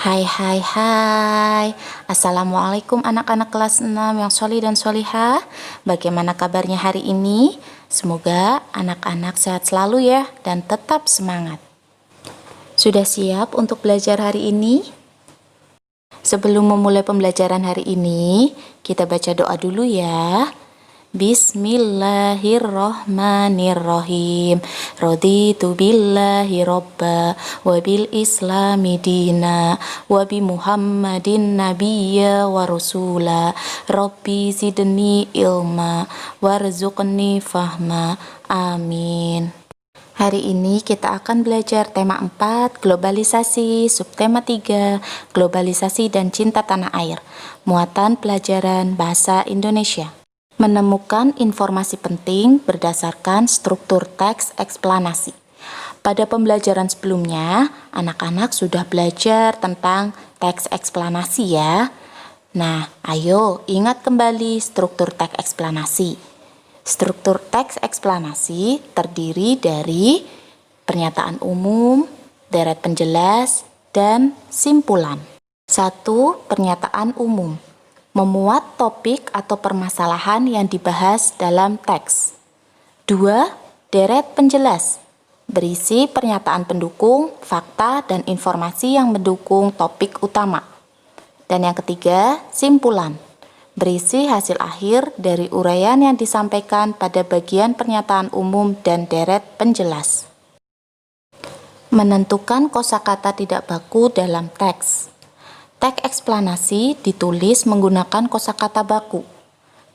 Hai hai hai. Assalamualaikum anak-anak kelas 6 yang sholih dan sholihah. Bagaimana kabarnya hari ini? Semoga anak-anak sehat selalu ya dan tetap semangat. Sudah siap untuk belajar hari ini? Sebelum memulai pembelajaran hari ini, kita baca doa dulu ya. Bismillahirrohmanirrohim. Raditu billahi robba wa bil islami dina wa bi muhammadin nabiyya wa rasula. Rabbi zidni ilma warzuqni fahma. Amin. Hari ini kita akan belajar tema 4, globalisasi, subtema 3, globalisasi dan cinta tanah air. Muatan pelajaran bahasa Indonesia. Menemukan informasi penting berdasarkan struktur teks eksplanasi. Pada pembelajaran sebelumnya, anak-anak sudah belajar tentang teks eksplanasi ya. Nah, ayo ingat kembali struktur teks eksplanasi. Struktur teks eksplanasi terdiri dari pernyataan umum, deret penjelas, dan simpulan. 1. Pernyataan umum. Memuat topik atau permasalahan yang dibahas dalam teks. 2. Deret penjelas. Berisi pernyataan pendukung, fakta, dan informasi yang mendukung topik utama. Dan yang ketiga, simpulan. Berisi hasil akhir dari uraian yang disampaikan pada bagian pernyataan umum dan deret penjelas. Menentukan kosakata tidak baku dalam teks. Teks eksplanasi ditulis menggunakan kosakata baku,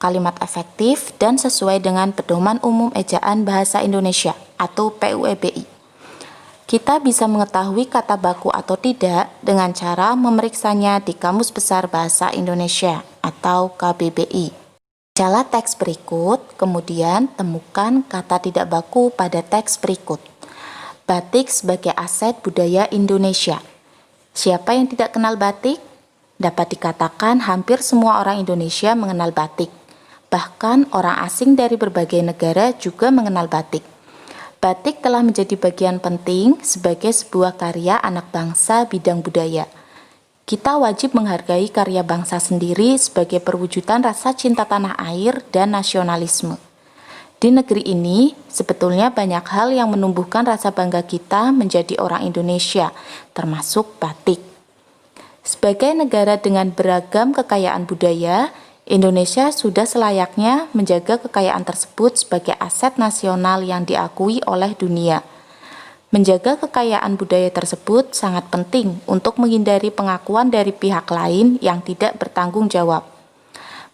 kalimat efektif dan sesuai dengan Pedoman Umum Ejaan Bahasa Indonesia atau PUEBI. Kita bisa mengetahui kata baku atau tidak dengan cara memeriksanya di Kamus Besar Bahasa Indonesia atau KBBI. Bacalah teks berikut, kemudian temukan kata tidak baku pada teks berikut. Batik sebagai aset budaya Indonesia. Siapa yang tidak kenal batik? Dapat dikatakan hampir semua orang Indonesia mengenal batik. Bahkan orang asing dari berbagai negara juga mengenal batik. Batik telah menjadi bagian penting sebagai sebuah karya anak bangsa bidang budaya. Kita wajib menghargai karya bangsa sendiri sebagai perwujudan rasa cinta tanah air dan nasionalisme. Di negeri ini, sebetulnya banyak hal yang menumbuhkan rasa bangga kita menjadi orang Indonesia, termasuk batik. Sebagai negara dengan beragam kekayaan budaya, Indonesia sudah selayaknya menjaga kekayaan tersebut sebagai aset nasional yang diakui oleh dunia. Menjaga kekayaan budaya tersebut sangat penting untuk menghindari pengakuan dari pihak lain yang tidak bertanggung jawab.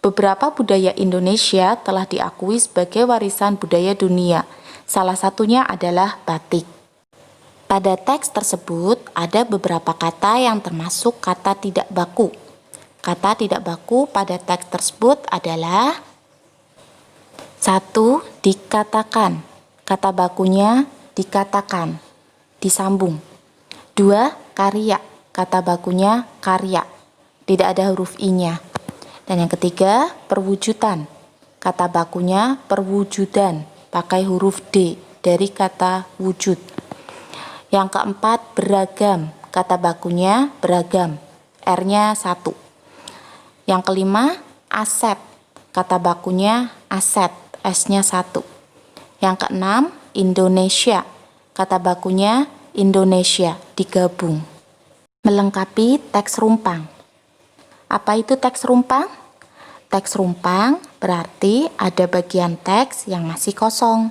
Beberapa budaya Indonesia telah diakui sebagai warisan budaya dunia. Salah satunya adalah batik. Pada teks tersebut ada beberapa kata yang termasuk kata tidak baku. Kata tidak baku pada teks tersebut adalah 1. Dikatakan. Kata bakunya dikatakan, disambung. 2. Karya. Kata bakunya karya, tidak ada huruf i-nya. Dan yang ketiga, perwujudan. Kata bakunya perwujudan, pakai huruf D dari kata wujud. Yang keempat, beragam. Kata bakunya beragam, R-nya 1. Yang kelima, aset. Kata bakunya aset, S-nya 1. Yang keenam, Indonesia. Kata bakunya Indonesia, digabung. Melengkapi teks rumpang. Apa itu teks rumpang? Teks rumpang berarti ada bagian teks yang masih kosong.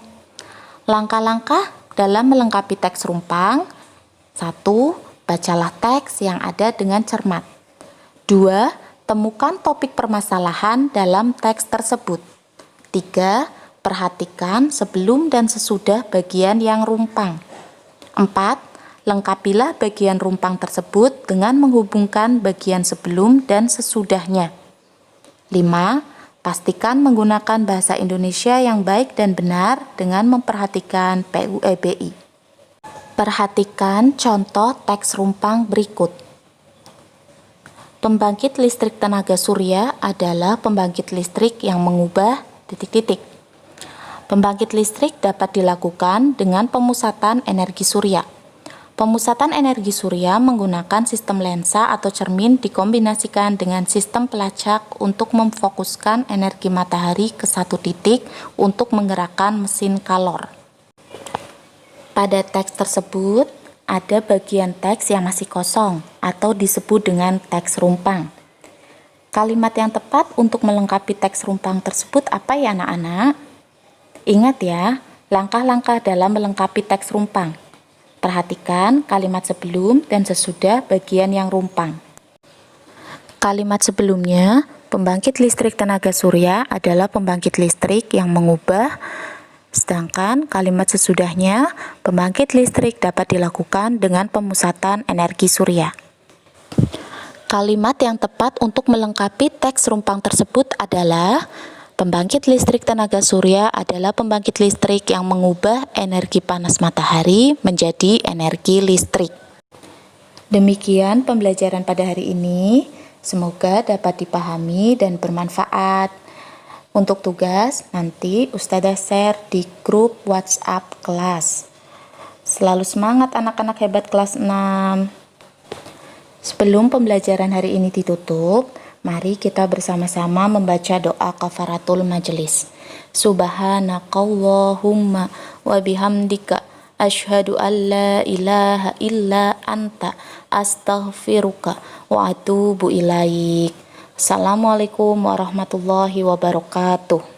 Langkah-langkah dalam melengkapi teks rumpang. 1. Bacalah teks yang ada dengan cermat. 2. Temukan topik permasalahan dalam teks tersebut. 3. Perhatikan sebelum dan sesudah bagian yang rumpang. 4. Lengkapilah bagian rumpang tersebut dengan menghubungkan bagian sebelum dan sesudahnya. 5. Pastikan menggunakan bahasa Indonesia yang baik dan benar dengan memperhatikan PUEBI. Perhatikan contoh teks rumpang berikut. Pembangkit listrik tenaga surya adalah pembangkit listrik yang mengubah ... Pembangkit listrik dapat dilakukan dengan pemusatan energi surya. Pemusatan energi surya menggunakan sistem lensa atau cermin dikombinasikan dengan sistem pelacak untuk memfokuskan energi matahari ke satu titik untuk menggerakkan mesin kalor. Pada teks tersebut, ada bagian teks yang masih kosong atau disebut dengan teks rumpang. Kalimat yang tepat untuk melengkapi teks rumpang tersebut apa ya anak-anak? Ingat ya, langkah-langkah dalam melengkapi teks rumpang. Perhatikan kalimat sebelum dan sesudah bagian yang rumpang. Kalimat sebelumnya, pembangkit listrik tenaga surya adalah pembangkit listrik yang mengubah, sedangkan kalimat sesudahnya, pembangkit listrik dapat dilakukan dengan pemusatan energi surya. Kalimat yang tepat untuk melengkapi teks rumpang tersebut adalah pembangkit listrik tenaga surya adalah pembangkit listrik yang mengubah energi panas matahari menjadi energi listrik. Demikian pembelajaran pada hari ini. Semoga dapat dipahami dan bermanfaat. Untuk tugas, nanti Ustazah share di grup WhatsApp kelas. Selalu semangat anak-anak hebat kelas 6. Sebelum pembelajaran hari ini ditutup, mari kita bersama-sama membaca doa kafaratul majelis. Subhanakallahumma wa bihamdika asyhadu an la ilaha illa anta astaghfiruka wa atubu ilaik. Assalamualaikum warahmatullahi wabarakatuh.